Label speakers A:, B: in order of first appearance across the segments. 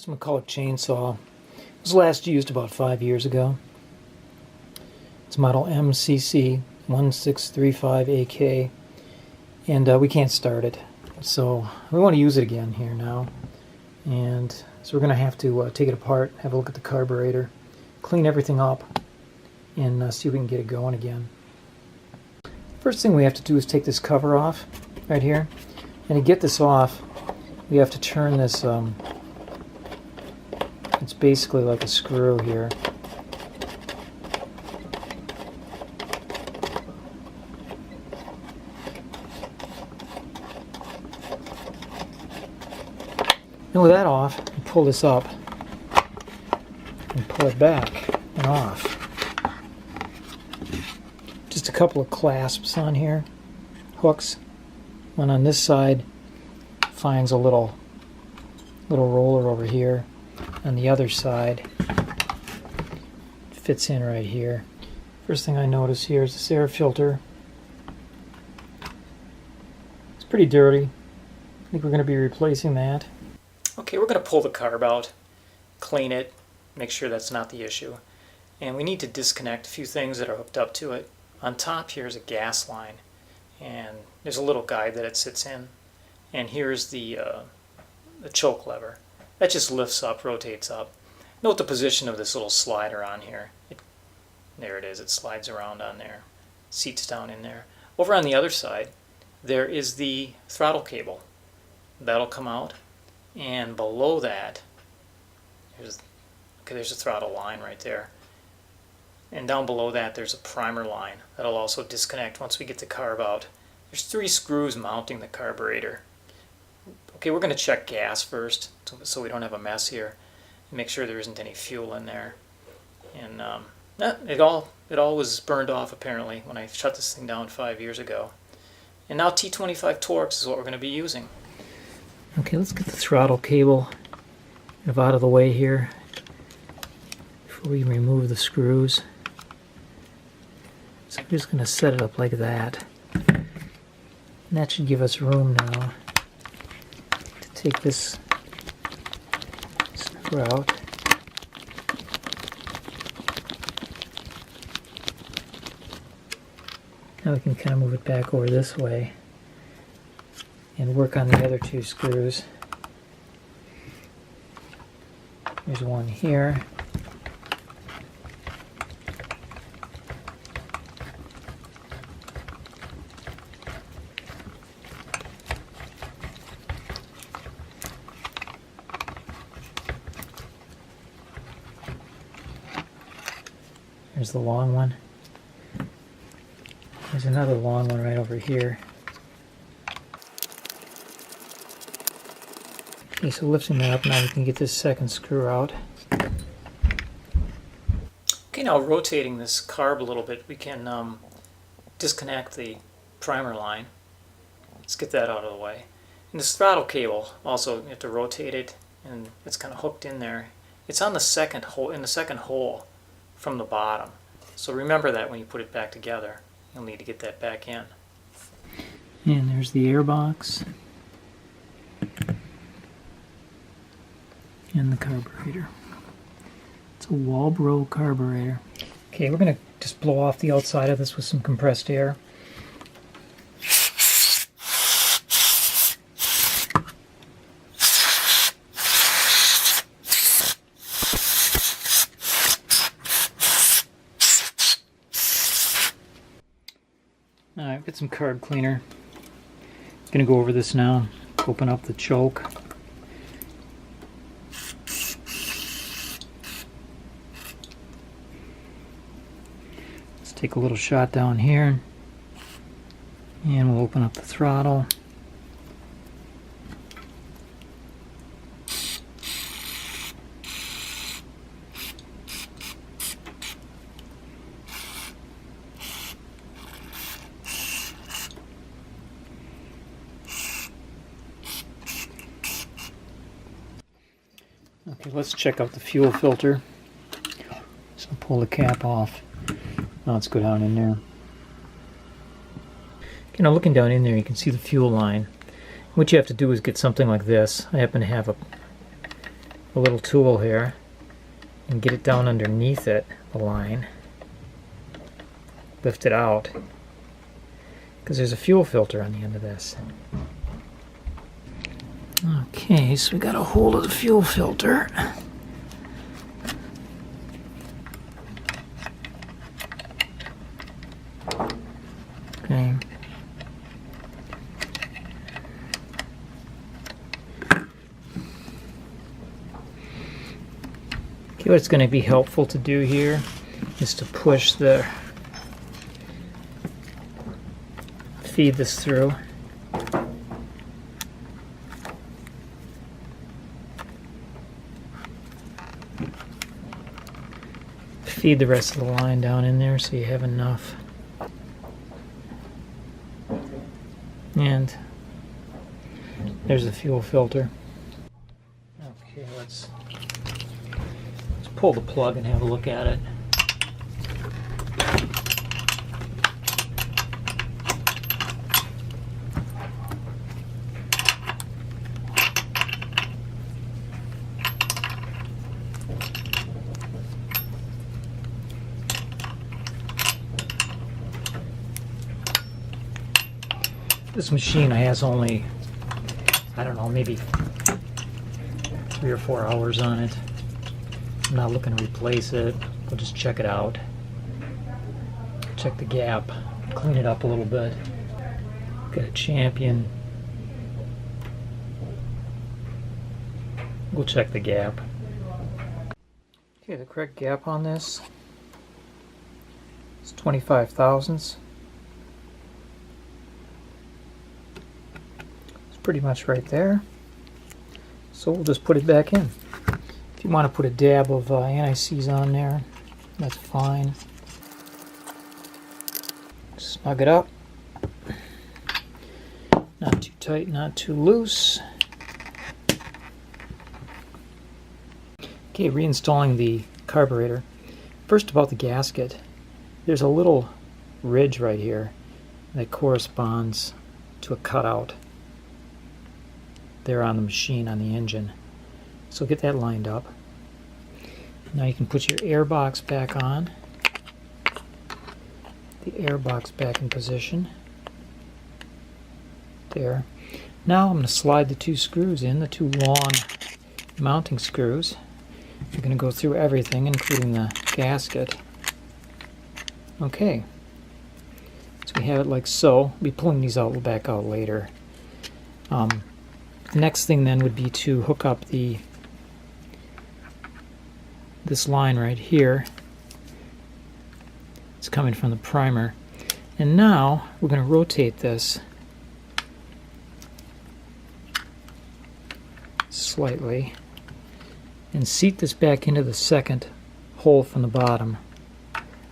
A: This McCulloch chainsaw was last used about 5 years ago. It's model MCC1635AK, and we can't start it. So we want to use it again here now. And so we're going to have to take it apart, have a look at the carburetor, clean everything up, and see if we can get it going again. First thing we have to do is take this cover off right here. And to get this off, we have to turn this, it's basically like a screw here. And with that off, you pull this up and pull it back and off. Just a couple of clasps on here, hooks. One on this side finds a little roller over here. On the other side, it fits in right here. First thing I notice here is this air filter. It's pretty dirty. I think we're going to be replacing that. Okay, we're going to pull the carb out, clean it, make sure that's not the issue. And we need to disconnect a few things that are hooked up to it. On top here is a gas line, and there's a little guide that it sits in. And here's the choke lever. That just lifts up, rotates up. Note the position of this little slider on here. There it is, it slides around on there. Seats down in there. Over on the other side, there is the throttle cable. That'll come out. And below that, there's a throttle line right there. And down below that, there's a primer line. That'll also disconnect once we get the carb out. There's 3 screws mounting the carburetor. Okay, we're going to check gas first, so we don't have a mess here, and make sure there isn't any fuel in there. And it all was burned off apparently when I shut this thing down 5 years ago. And now T25 Torx is what we're going to be using. Okay, let's get the throttle cable out of the way here before we remove the screws. So we're just going to set it up like that. And that should give us room now. Take this screw out. Now we can kind of move it back over this way and work on the other 2 screws. There's one here. There's the long one. There's another long one right over here. Okay, so lifting that up, now we can get this second screw out. Okay, now rotating this carb a little bit, we can disconnect the primer line. Let's get that out of the way. And this throttle cable, also you have to rotate it, and it's kind of hooked in there. It's on the second hole, in the second hole from the bottom. So remember that when you put it back together. You'll need to get that back in. And there's the air box. And the carburetor. It's a Walbro carburetor. Okay, we're going to just blow off the outside of this with some compressed air. Alright, get some carb cleaner. Gonna go over this now. Open up the choke. Let's take a little shot down here. And we'll open up the throttle. Okay, let's check out the fuel filter. So pull the cap off. Now let's go down in there. Okay, now looking down in there, you can see the fuel line. What you have to do is get something like this. I happen to have a little tool here and get it down underneath it, the line. Lift it out, because there's a fuel filter on the end of this. Okay, so we got a hold of the fuel filter. Okay. Okay, what's going to be helpful to do here is to push the feed this through. Feed the rest of the line down in there so you have enough. And there's the fuel filter. Okay, let's pull the plug and have a look at it. This machine has only, I don't know, maybe 3 or 4 hours on it. I'm not looking to replace it. We'll just check it out. Check the gap. Clean it up a little bit. Got a Champion. We'll check the gap. Okay, the correct gap on this is 25 thousandths. Pretty much right there. So we'll just put it back in. If you want to put a dab of anti-seize on there, that's fine. Snug it up. Not too tight, not too loose. Okay, reinstalling the carburetor. First, about the gasket. There's a little ridge right here that corresponds to a cutout there on the machine, on the engine. So get that lined up. Now you can put your air box back on. The air box back in position. There. Now I'm going to slide the 2 screws in, the 2 long mounting screws. You're going to go through everything, including the gasket. Okay. So we have it like so. We'll be pulling these out, back out later. The next thing then would be to hook up this line right here. It's coming from the primer. And now we're going to rotate this slightly and seat this back into the second hole from the bottom,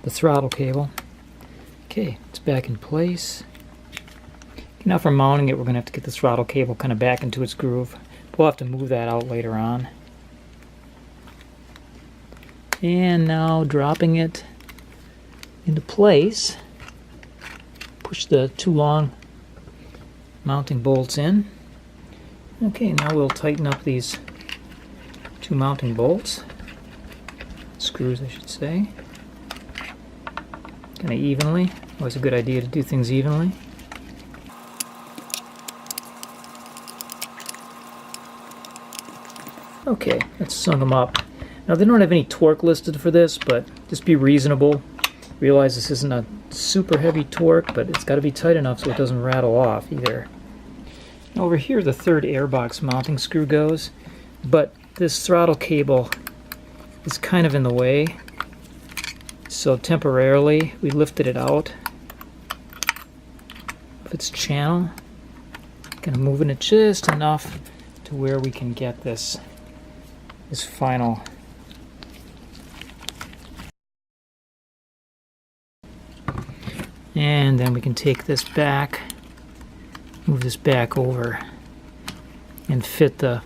A: the throttle cable. Okay, it's back in place. Now for mounting it, we're going to have to get the throttle cable kind of back into its groove. We'll have to move that out later on. And now dropping it into place. Push the 2 long mounting bolts in. Okay, now we'll tighten up these 2 mounting bolts. Screws, I should say. Kind of evenly. Always a good idea to do things evenly. Okay, let's sung them up. Now they don't have any torque listed for this, but just be reasonable. Realize this isn't a super heavy torque, but it's got to be tight enough so it doesn't rattle off either. Now over here the 3rd airbox mounting screw goes, but this throttle cable is kind of in the way. So temporarily we lifted it out of its channel. Kind of moving it just enough to where we can get this final and then we can take this back, move this back over and fit the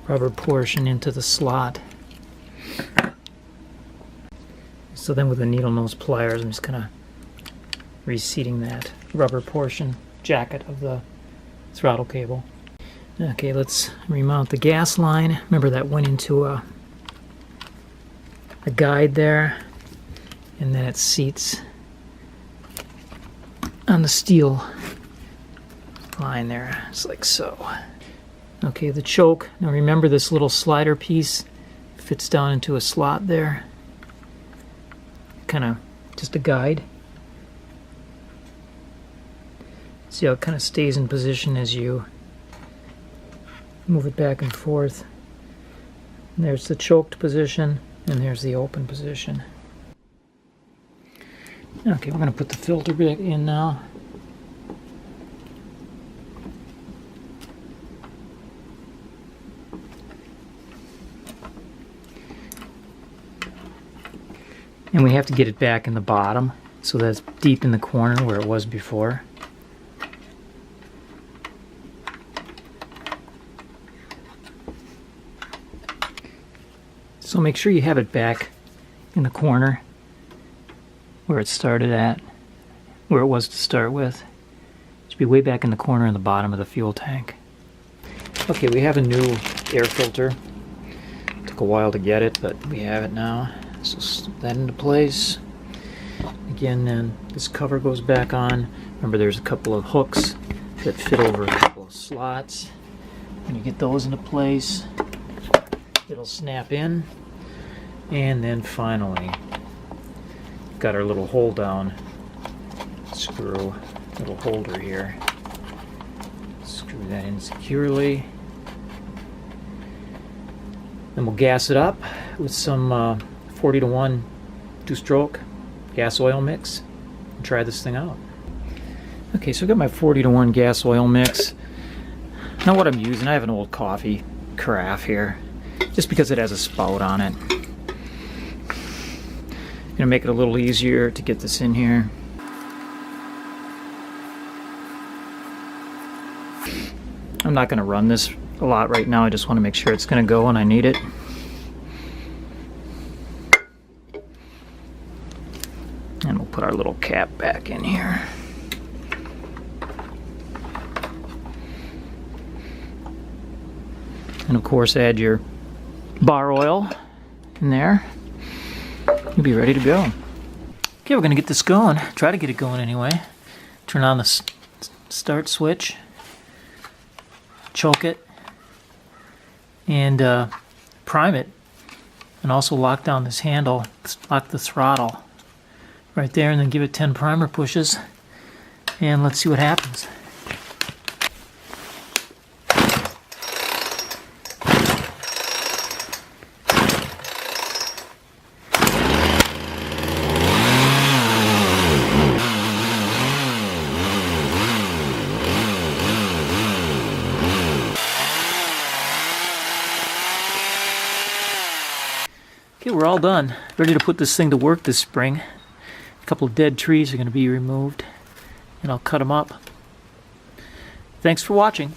A: rubber portion into the slot. So then with the needle nose pliers I'm just kind of reseating that rubber portion jacket of the throttle cable. Okay, let's remount the gas line. Remember that went into a guide there, and then it seats on the steel line there, just like so. Okay, the choke. Now remember this little slider piece fits down into a slot there. Kind of just a guide. See how it kind of stays in position as you move it back and forth. And there's the choked position, and there's the open position. Okay, we're going to put the filter bit in now. And we have to get it back in the bottom, so that's deep in the corner where it was before. So make sure you have it back in the corner where it started at, where it was to start with. It should be way back in the corner in the bottom of the fuel tank. Okay, we have a new air filter. Took a while to get it, but we have it now. So slip that into place. Again, then this cover goes back on. Remember, there's a couple of hooks that fit over a couple of slots. When you get those into place, it'll snap in. And then finally, got our little hold down screw, little holder here. Screw that in securely. Then we'll gas it up with some 40-to-1 two-stroke gas oil mix and try this thing out. Okay, so I got my 40-to-1 gas oil mix. Now what I'm using, I have an old coffee carafe here, just because it has a spout on it. I'm gonna make it a little easier to get this in here. I'm not gonna run this a lot right now, I just want to make sure it's gonna go when I need it. And we'll put our little cap back in here. And of course add your bar oil in there. You'll be ready to go. Okay, we're gonna get this going. Try to get it going anyway. Turn on the start switch. Choke it. And prime it. And also lock down this handle. Lock the throttle right there, and then give it 10 primer pushes, and let's see what happens. Okay, we're all done. Ready to put this thing to work this spring. A couple of dead trees are going to be removed, and I'll cut them up. Thanks for watching.